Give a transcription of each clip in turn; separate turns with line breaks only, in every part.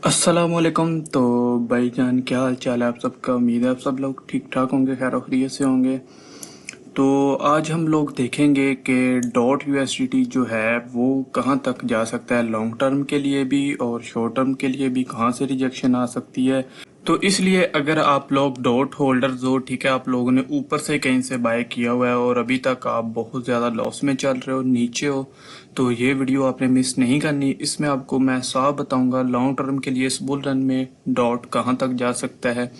अस्सलामुअलैकुम। तो भाईजान, क्या हाल चाल है आप सबका? उम्मीद है आप सब लोग ठीक ठाक होंगे, खैर खैरियत से होंगे। तो आज हम लोग देखेंगे कि डॉट यूएसडीटी जो है वो कहाँ तक जा सकता है, लॉन्ग टर्म के लिए भी और शॉर्ट टर्म के लिए भी कहाँ से रिजेक्शन आ सकती है। तो इसलिए अगर आप लोग डॉट होल्डर्स हो, ठीक है, आप लोगों ने ऊपर से कहीं से बाय किया हुआ है और अभी तक आप बहुत ज़्यादा लॉस में चल रहे हो, नीचे हो, तो ये वीडियो आपने मिस नहीं करनी। इसमें आपको मैं साफ बताऊंगा लॉन्ग टर्म के लिए इस बुल रन में डॉट कहाँ तक जा सकता है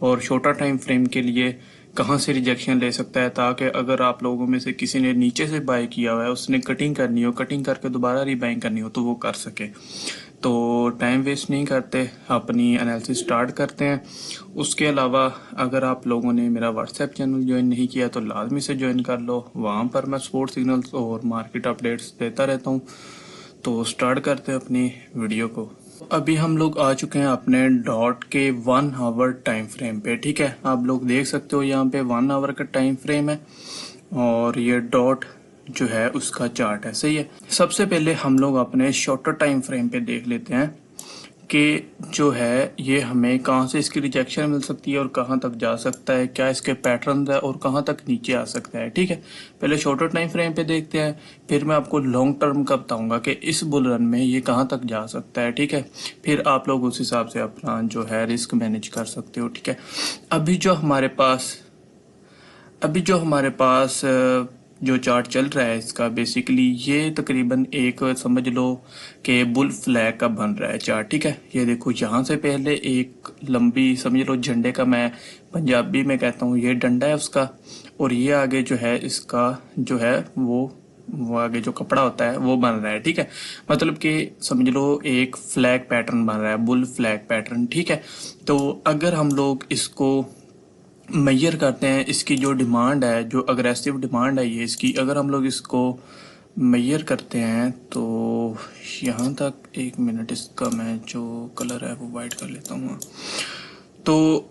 और शॉर्टर टाइम फ्रेम के लिए कहाँ से रिजेक्शन ले सकता है, ताकि अगर आप लोगों में से किसी ने नीचे से बाय किया हुआ है, उसने कटिंग करनी हो, कटिंग करके दोबारा रीबाइंग करनी हो, तो वो कर सके। तो टाइम वेस्ट नहीं करते, अपनी एनालिसिस स्टार्ट करते हैं। उसके अलावा अगर आप लोगों ने मेरा व्हाट्सएप चैनल ज्वाइन नहीं किया तो लाजमी से ज्वाइन कर लो, वहाँ पर मैं स्पोर्ट सिग्नल्स और मार्केट अपडेट्स देता रहता हूँ। तो स्टार्ट करते हैं अपनी वीडियो को। अभी हम लोग आ चुके हैं अपने डॉट के 1 आवर टाइम फ्रेम पे, ठीक है। आप लोग देख सकते हो यहाँ पे 1 आवर का टाइम फ्रेम है और ये डॉट जो है उसका चार्ट है, सही है। सबसे पहले हम लोग अपने शॉर्टर टाइम फ्रेम पे देख लेते हैं कि जो है ये हमें कहाँ से इसकी रिजेक्शन मिल सकती है और कहाँ तक जा सकता है, क्या इसके पैटर्न है और कहाँ तक नीचे आ सकता है, ठीक है। पहले शॉर्टर टाइम फ्रेम पे देखते हैं, फिर मैं आपको लॉन्ग टर्म का बताऊंगा कि इस बुल रन में ये कहाँ तक जा सकता है, ठीक है। फिर आप लोग उस हिसाब से अपना जो है रिस्क मैनेज कर सकते हो, ठीक है। अभी जो हमारे पास जो चार्ट चल रहा है इसका, बेसिकली ये तकरीबन एक समझ लो कि बुल फ्लैग का बन रहा है चार्ट, ठीक है। ये देखो, यहाँ से पहले एक लंबी समझ लो झंडे का, मैं पंजाबी में कहता हूँ, ये डंडा है उसका, और ये आगे जो है इसका जो है वो आगे जो कपड़ा होता है वो बन रहा है, ठीक है। मतलब कि समझ लो एक फ्लैग पैटर्न बन रहा है, बुल फ्लैग पैटर्न, ठीक है। तो अगर हम लोग इसको मेजर करते हैं, इसकी जो डिमांड है, जो अग्रेसिव डिमांड है ये इसकी, अगर हम लोग इसको मेजर करते हैं तो यहाँ तक, एक मिनट, इसका मैं जो कलर है वो वाइट कर लेता हूँ। तो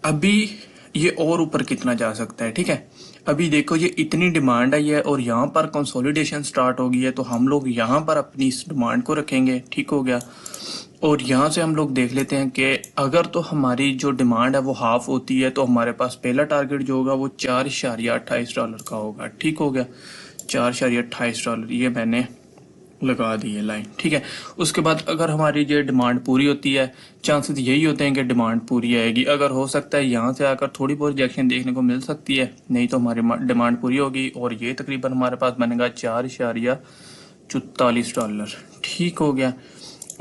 अभी ये और ऊपर कितना जा सकता है, ठीक है। अभी देखो ये इतनी डिमांड आई है और यहाँ पर कंसोलिडेशन स्टार्ट हो गई है, तो हम लोग यहाँ पर अपनी इस डिमांड को रखेंगे, ठीक हो गया। और यहाँ से हम लोग देख लेते हैं कि अगर तो हमारी जो डिमांड है वो हाफ होती है तो हमारे पास पहला टारगेट जो होगा वो $4.28 का होगा, ठीक हो गया। $4.28 ये मैंने लगा दी है लाइन, ठीक है। उसके बाद अगर हमारी ये डिमांड पूरी होती है, चांसेस यही होते हैं कि डिमांड पूरी आएगी। अगर हो सकता है यहाँ से आकर थोड़ी बहुत रिजेक्शन देखने को मिल सकती है, नहीं तो हमारी डिमांड पूरी होगी और ये तकरीबन हमारे पास बनेगा $4.44, ठीक हो गया।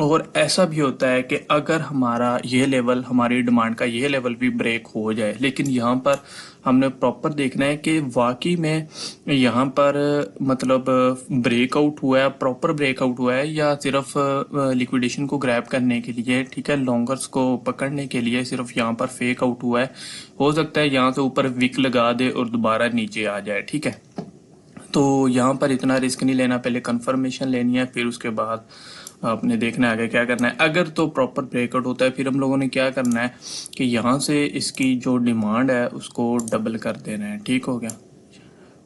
और ऐसा भी होता है कि अगर हमारा ये लेवल, हमारी डिमांड का ये लेवल भी ब्रेक हो जाए, लेकिन यहाँ पर हमने प्रॉपर देखना है कि वाकई में यहाँ पर मतलब ब्रेकआउट हुआ है, प्रॉपर ब्रेकआउट हुआ है, या सिर्फ लिक्विडेशन को ग्रैब करने के लिए, ठीक है, लॉन्गर्स को पकड़ने के लिए सिर्फ यहाँ पर फेक आउट हुआ है। हो सकता है यहाँ से ऊपर विक लगा दे और दोबारा नीचे आ जाए, ठीक है। तो यहाँ पर इतना रिस्क नहीं लेना, पहले कंफर्मेशन लेनी है, फिर उसके बाद आपने देखना है आगे क्या करना है। अगर तो प्रॉपर ब्रेकआउट होता है, फिर हम लोगों ने क्या करना है कि यहाँ से इसकी जो डिमांड है उसको डबल कर देना है, ठीक हो गया।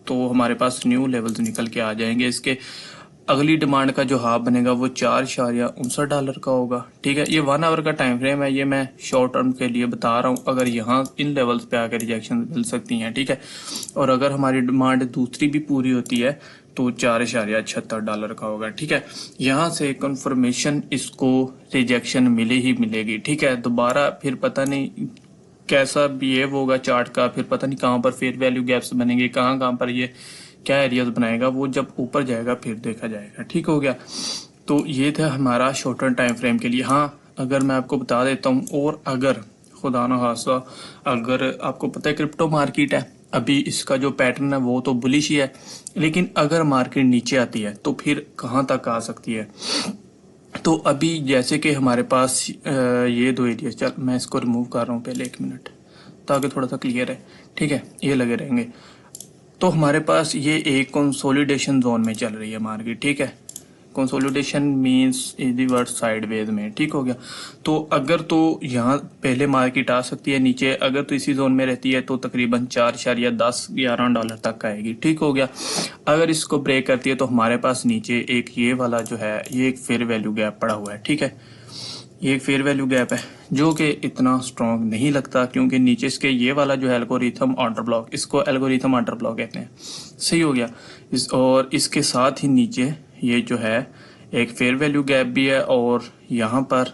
तो हमारे पास न्यू लेवल्स निकल के आ जाएंगे। इसके अगली डिमांड का जो हाफ बनेगा वो $4.59 का होगा, ठीक है। ये 1 आवर का टाइम फ्रेम है, ये मैं शॉर्ट टर्म के लिए बता रहा हूँ। अगर यहाँ इन लेवल्स पे आकर रिजेक्शन मिल सकती हैं, ठीक है। और अगर हमारी डिमांड दूसरी भी पूरी होती है तो $4.76 का होगा, ठीक है। यहाँ से कंफर्मेशन इसको रिजेक्शन मिले ही मिलेगी, ठीक है। दोबारा फिर पता नहीं कैसा बिहेव होगा चार्ट का, फिर पता नहीं कहाँ पर फेयर वैल्यू गैप्स बनेंगे, कहाँ कहाँ पर ये क्या एरियाज बनाएगा, वो जब ऊपर जाएगा फिर देखा जाएगा, ठीक हो गया। तो ये था हमारा शॉर्टर टाइम फ्रेम के लिए। हाँ, अगर मैं आपको बता देता हूँ, और अगर खुदा न खासा अगर आपको पता है क्रिप्टो मार्केट है, अभी इसका जो पैटर्न है वो तो बुलिश ही है, लेकिन अगर मार्केट नीचे आती है तो फिर कहाँ तक आ सकती है। तो अभी जैसे कि हमारे पास ये दो एरिया, चल मैं इसको रिमूव कर रहा हूँ पहले, एक मिनट, ताकि थोड़ा सा क्लियर है, ठीक है, ये लगे रहेंगे। तो हमारे पास ये एक कंसोलिडेशन जोन में चल रही है मार्केट, ठीक है। Consolidation means easy word sideways में, ठीक हो गया। तो अगर तो यहाँ पहले मार्केट आ सकती है नीचे, अगर तो इसी जोन में रहती है तो तकरीबन $4.10-11 तक आएगी, ठीक हो गया। अगर इसको ब्रेक करती है तो हमारे पास नीचे एक ये वाला जो है, ये एक फेयर वैल्यू गैप पड़ा हुआ है, ठीक है। ये एक फेयर वैल्यू गैप है जो कि इतना स्ट्रॉन्ग नहीं लगता, क्योंकि नीचे इसके ये वाला जो है एल्गोरिथम ऑर्डर ब्लॉक, इसको एल्गोरिथम ऑर्डर ब्लॉक कहते हैं। सही हो गया। और इसके साथ ही नीचे ये जो है एक फेयर वैल्यू गैप भी है, और यहाँ पर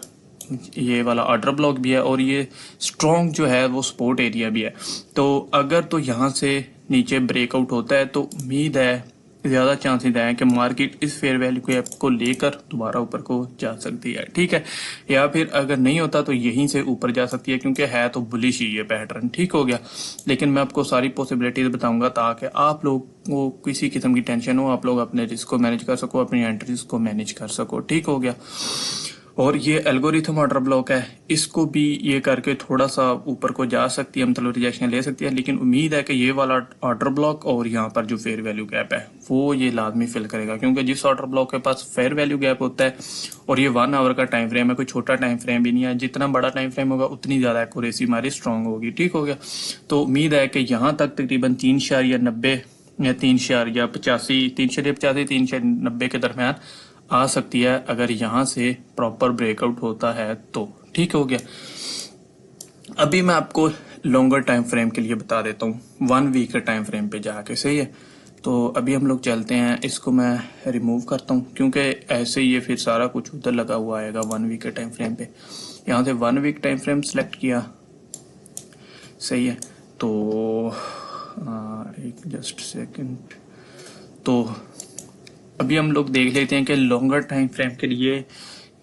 ये वाला ऑर्डर ब्लॉक भी है, और ये स्ट्रॉन्ग जो है वो सपोर्ट एरिया भी है। तो अगर तो यहाँ से नीचे ब्रेकआउट होता है तो उम्मीद है, ज़्यादा चांसेस है कि मार्केट इस फेयर वैल्यू गैप को लेकर दोबारा ऊपर को जा सकती है। ठीक है, या फिर अगर नहीं होता तो यहीं से ऊपर जा सकती है, क्योंकि है तो बुलिश ही ये पैटर्न। ठीक हो गया। लेकिन मैं आपको सारी पॉसिबिलिटीज बताऊंगा ताकि आप लोग को किसी किस्म की टेंशन हो, आप लोग अपने रिस्क को मैनेज कर सको, अपनी एंट्रीज को मैनेज कर सको। ठीक हो गया। और ये एल्गोरिथम ऑर्डर ब्लॉक है, इसको भी ये करके थोड़ा सा ऊपर को जा सकती है, मतलब रिजेक्शन ले सकती है। लेकिन उम्मीद है कि ये वाला ऑर्डर ब्लॉक और यहाँ पर जो फेयर वैल्यू गैप है वो ये लाजमी फिल करेगा, क्योंकि जिस ऑर्डर ब्लॉक के पास फेयर वैल्यू गैप होता है और ये 1 आवर का टाइम फ्रेम है, कोई छोटा टाइम फ्रेम भी नहीं है, जितना बड़ा टाइम फ्रेम होगा उतनी ज़्यादा एक्यूरेसी हमारी स्ट्रांग होगी। ठीक हो गया। तो उम्मीद है कि यहाँ तक तकरीबन 3.90 या 3.85 3.90 के दरमियान आ सकती है, अगर यहाँ से प्रॉपर ब्रेकआउट होता है तो। ठीक हो गया। अभी मैं आपको लॉन्गर टाइम फ्रेम के लिए बता देता हूँ, 1 वीक के टाइम फ्रेम पे जाके। सही है। तो अभी हम लोग चलते हैं, इसको मैं रिमूव करता हूँ, क्योंकि ऐसे ही ये फिर सारा कुछ उधर लगा हुआ आएगा 1 वीक के टाइम फ्रेम पे। यहाँ से 1 वीक टाइम फ्रेम सेलेक्ट किया। सही है। तो एक जस्ट सेकंड। तो अभी हम लोग देख लेते हैं कि लॉन्गर टाइम फ्रेम के लिए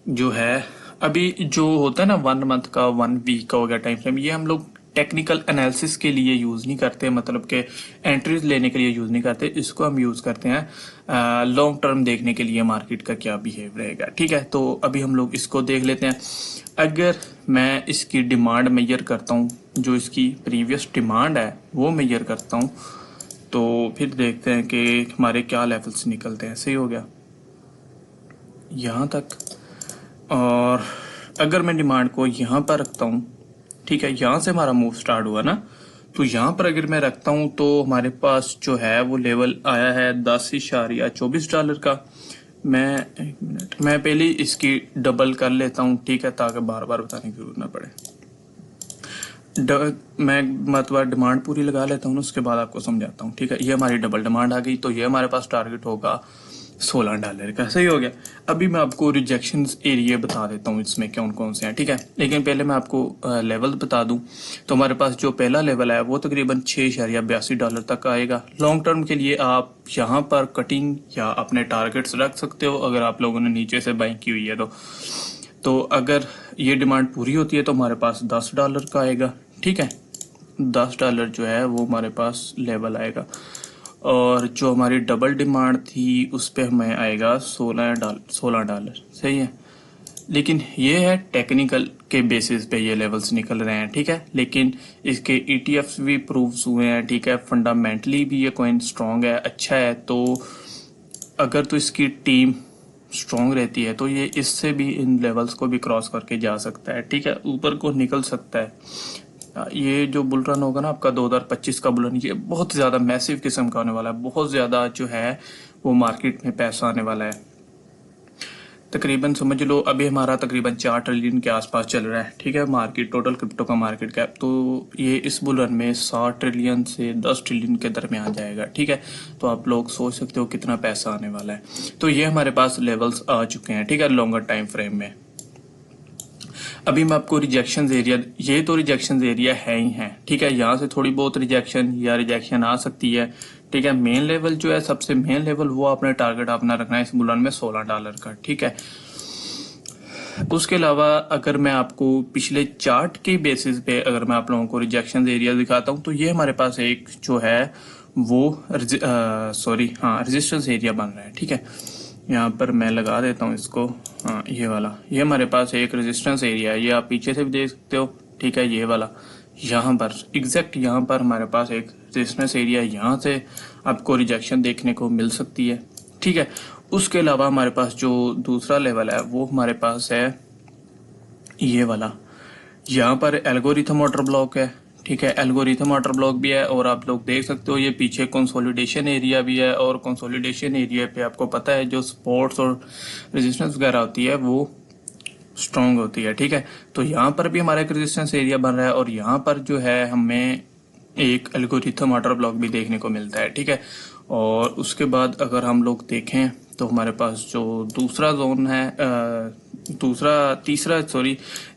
जो है, अभी जो होता है ना 1 मंथ का 1 वीक का हो गया टाइम फ्रेम, ये हम लोग टेक्निकल एनालिसिस के लिए यूज नहीं करते, मतलब कि एंट्रीज लेने के लिए यूज नहीं करते। इसको हम यूज करते हैं लॉन्ग टर्म देखने के लिए मार्केट का क्या बिहेव रहेगा। ठीक है। तो अभी हम लोग इसको देख लेते हैं। अगर मैं इसकी डिमांड मेजर करता हूँ, जो इसकी प्रीवियस डिमांड है वो मेजर करता हूँ, तो फिर देखते हैं कि हमारे क्या लेवल्स निकलते हैं। सही हो गया यहाँ तक। और अगर मैं डिमांड को यहाँ पर रखता हूँ, ठीक है, यहाँ से हमारा मूव स्टार्ट हुआ ना, तो यहाँ पर अगर मैं रखता हूँ तो हमारे पास जो है वो लेवल आया है $10.24 का। मैं एक मिनट, मैं पहले इसकी डबल कर लेता हूँ। ठीक है, ताकि बार बार बताने की जरूरत ना पड़े। मैं मतलब डिमांड पूरी लगा लेता हूँ, उसके बाद आपको समझाता हूँ। ठीक है, ये हमारी डबल डिमांड आ गई, तो ये हमारे पास टारगेट होगा $16 का। सही हो गया। अभी मैं आपको रिजेक्शन एरिया बता देता हूँ इसमें कौन कौन से हैं। ठीक है, लेकिन पहले मैं आपको लेवल बता दूं। तो हमारे पास जो पहला लेवल है वो तकरीबन $6.82 तक आएगा। लॉन्ग टर्म के लिए आप यहाँ पर कटिंग या अपने टारगेट्स रख सकते हो, अगर आप लोगों ने नीचे से बाइंग की हुई है तो अगर ये डिमांड पूरी होती है तो हमारे पास $10 का आएगा। ठीक है, $10 जो है वो हमारे पास लेवल आएगा। और जो हमारी डबल डिमांड थी उस पर हमें आएगा $16। सही है। लेकिन ये है टेक्निकल के बेसिस पे ये लेवल्स निकल रहे हैं। ठीक है, लेकिन इसके ETFs भी प्रूव्स हुए हैं। ठीक है, फंडामेंटली भी ये कॉइन स्ट्रांग है, अच्छा है। तो अगर तो इसकी टीम स्ट्रांग रहती है तो ये इससे भी इन लेवल्स को भी क्रॉस करके जा सकता है। ठीक है, ऊपर को निकल सकता है। ये जो बुल रन होगा ना आपका 2025 का बुल रन, ये बहुत ज़्यादा मैसिव किस्म का होने वाला है। बहुत ज़्यादा जो है वो मार्केट में पैसा आने वाला है। तकरीबन समझ लो अभी हमारा तकरीबन 4 ट्रिलियन के आसपास चल रहा है। ठीक है, मार्केट टोटल क्रिप्टो का मार्केट कैप, तो ये इस बुल रन में 7 ट्रिलियन से 10 ट्रिलियन के दरमियान जाएगा। ठीक है, तो आप लोग सोच सकते हो कितना पैसा आने वाला है। तो ये हमारे पास लेवल्स आ चुके हैं। ठीक है, लॉन्गर टाइम फ्रेम में। अभी मैं आपको रिजेक्शन एरिया, ये तो रिजेक्शन एरिया है ही है। ठीक है, यहाँ से थोड़ी बहुत रिजेक्शन आ सकती है। ठीक है, मेन लेवल जो है, सबसे मेन लेवल, वो आपने टारगेट अपना रखना है इस बुल रन में $16 का। ठीक है, उसके अलावा अगर मैं आपको पिछले चार्ट के बेसिस पे अगर मैं आप लोगों को रिजेक्शन एरिया दिखाता हूँ, तो ये हमारे पास एक जो है वो रेजिस्टेंस एरिया बन रहा है। ठीक है, यहाँ पर मैं लगा देता हूँ इसको। हाँ, ये वाला, ये हमारे पास एक रेजिस्टेंस एरिया है, ये आप पीछे से भी देख सकते हो। ठीक है, ये वाला यहाँ पर एग्जैक्ट यहाँ पर हमारे पास एक रेजिस्टेंस एरिया, यहाँ से आपको रिजेक्शन देखने को मिल सकती है। ठीक है, उसके अलावा हमारे पास जो दूसरा लेवल है वो हमारे पास है ये वाला, यहाँ पर एल्गोरिथम ऑर्डर ब्लॉक है। ठीक है, एल्गोरिथम ऑर्डर ब्लॉक भी है, और आप लोग देख सकते हो ये पीछे कंसोलिडेशन एरिया भी है। और कंसोलिडेशन एरिया पे आपको पता है जो सपोर्ट्स और रेजिस्टेंस वगैरह होती है वो स्ट्रांग होती है, ठीक है। तो यहाँ पर भी हमारा एक रेजिस्टेंस एरिया बन रहा है और यहाँ पर जो है हमें एक एल्गोरिथम वाटर ब्लॉक भी देखने को मिलता है, ठीक है। और उसके बाद अगर हम लोग देखें तो हमारे पास जो दूसरा जोन है तीसरा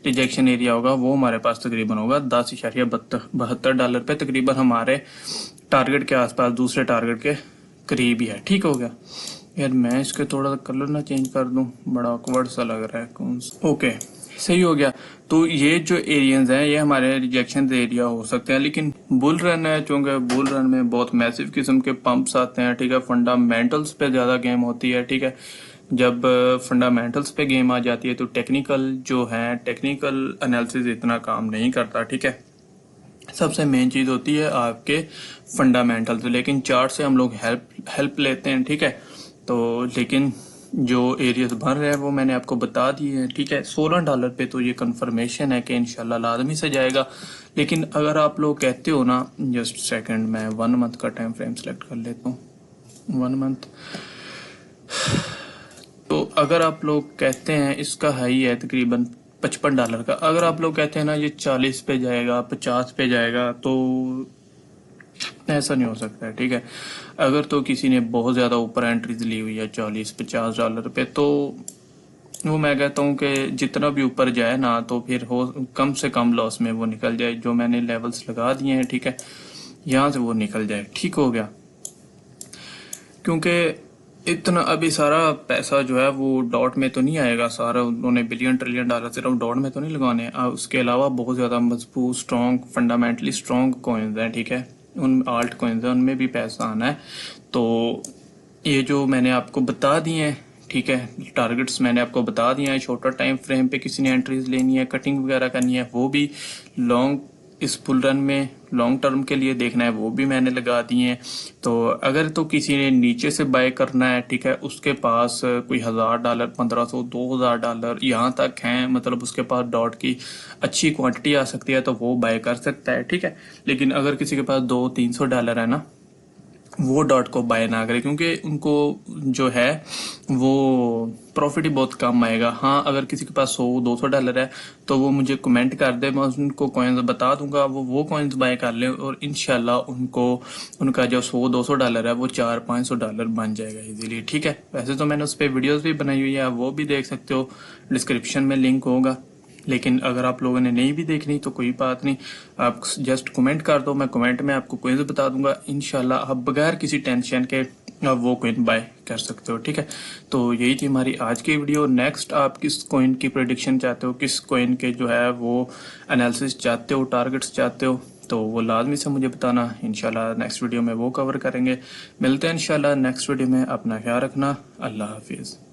रिजेक्शन एरिया होगा, वो हमारे पास तकरीबन होगा $10.72 पे, तकरीबन हमारे टारगेट के आसपास, दूसरे टारगेट के करीब ही है। ठीक हो गया यार, मैं इसके थोड़ा सा कलर ना चेंज कर दूं, बड़ा ऑकवर्ड सा लग रहा है। कौन सा, ओके सही हो गया। तो ये जो एरियाज हैं ये हमारे रिजेक्शन एरिया हो सकते हैं, लेकिन बुल रन है, चूंकि बुल रन में बहुत मैसिव किस्म के पंप्स आते हैं, ठीक है। फंडामेंटल्स पे ज्यादा गेम होती है, ठीक है। जब फंडामेंटल्स पे गेम आ जाती है तो टेक्निकल एनालिसिस इतना काम नहीं करता, ठीक है। सबसे मेन चीज होती है आपके फंडामेंटल्स, लेकिन चार्ट से हम लोग हेल्प लेते हैं, ठीक है। तो लेकिन जो एरियाज भर रहे हैं वो मैंने आपको बता दिए हैं, ठीक है। $16 पे तो ये कंफर्मेशन है कि इंशाल्लाह लाजमी से जाएगा। लेकिन अगर आप लोग कहते हो ना, जस्ट सेकंड, मैं 1 मंथ का टाइम फ्रेम सेलेक्ट कर लेता हूँ। 1 मंथ, तो अगर आप लोग कहते हैं इसका हाई है तकरीबन $55 का, अगर आप लोग कहते हैं ना ये 40 पे जाएगा, 50 पे जाएगा, तो ऐसा नहीं हो सकता है, ठीक है। अगर तो किसी ने बहुत ज्यादा ऊपर एंट्रीज ली हुई है $40-50 पे, तो वो मैं कहता हूँ कि जितना भी ऊपर जाए ना, तो फिर हो कम से कम लॉस में वो निकल जाए। जो मैंने लेवल्स लगा दिए हैं, ठीक है, यहाँ से वो निकल जाए। ठीक हो गया, क्योंकि इतना अभी सारा पैसा जो है वो डॉट में तो नहीं आएगा, सारा उन्होंने $1 ट्रिलियन सिर्फ डॉट में तो नहीं लगाने। उसके अलावा बहुत ज्यादा मजबूत, स्ट्रॉन्ग, फंडामेंटली स्ट्रॉन्ग कॉइन्स हैं, ठीक है। उन आल्ट कॉइन्स हैं, उनमें भी पैसा आना है। तो ये जो मैंने आपको बता दिए हैं, ठीक है, टारगेट्स मैंने आपको बता दिए हैं। शॉर्टर टाइम फ्रेम पे किसी ने एंट्रीज लेनी है, कटिंग वगैरह करनी है, वो भी लॉन्ग इस बुल रन में लॉन्ग टर्म के लिए देखना है, वो भी मैंने लगा दिए हैं। तो अगर तो किसी ने नीचे से बाय करना है, ठीक है, उसके पास कोई $1000, $1500, $2000 यहाँ तक हैं, मतलब उसके पास डॉट की अच्छी क्वांटिटी आ सकती है, तो वो बाय कर सकता है, ठीक है। लेकिन अगर किसी के पास $200-300 है ना, वो डॉट को बाय ना करे, क्योंकि उनको जो है वो प्रॉफिट ही बहुत कम आएगा। हाँ, अगर किसी के पास $100-200 है तो वो मुझे कमेंट कर दे, मैं उनको कॉइन्स बता दूंगा, वो कॉइन्स बाय कर ले, और इंशाल्लाह उनको उनका जो $100-200 है वो $400-500 बन जाएगा इजीली, ठीक है। वैसे तो मैंने उस पर वीडियोज भी बनाई हुई है, आप वो भी देख सकते हो, डिस्क्रिप्शन में लिंक होगा। लेकिन अगर आप लोगों ने नहीं भी देखनी तो कोई बात नहीं, आप जस्ट कमेंट कर दो, मैं कमेंट में आपको कोइन बता दूंगा। इंशाल्लाह आप बगैर किसी टेंशन के आप वो कोइन बाय कर सकते हो, ठीक है। तो यही थी हमारी आज की वीडियो। नेक्स्ट आप किस कोइन की प्रेडिक्शन चाहते हो, किस कोइन के जो है वो एनालिसिस चाहते हो, टारगेट्स चाहते हो, तो वो लाजमी से मुझे बताना। इंशाल्लाह नेक्स्ट वीडियो में वो कवर करेंगे। मिलते हैं इंशाल्लाह नेक्स्ट वीडियो में। अपना ख्याल रखना। अल्लाह हाफिज़।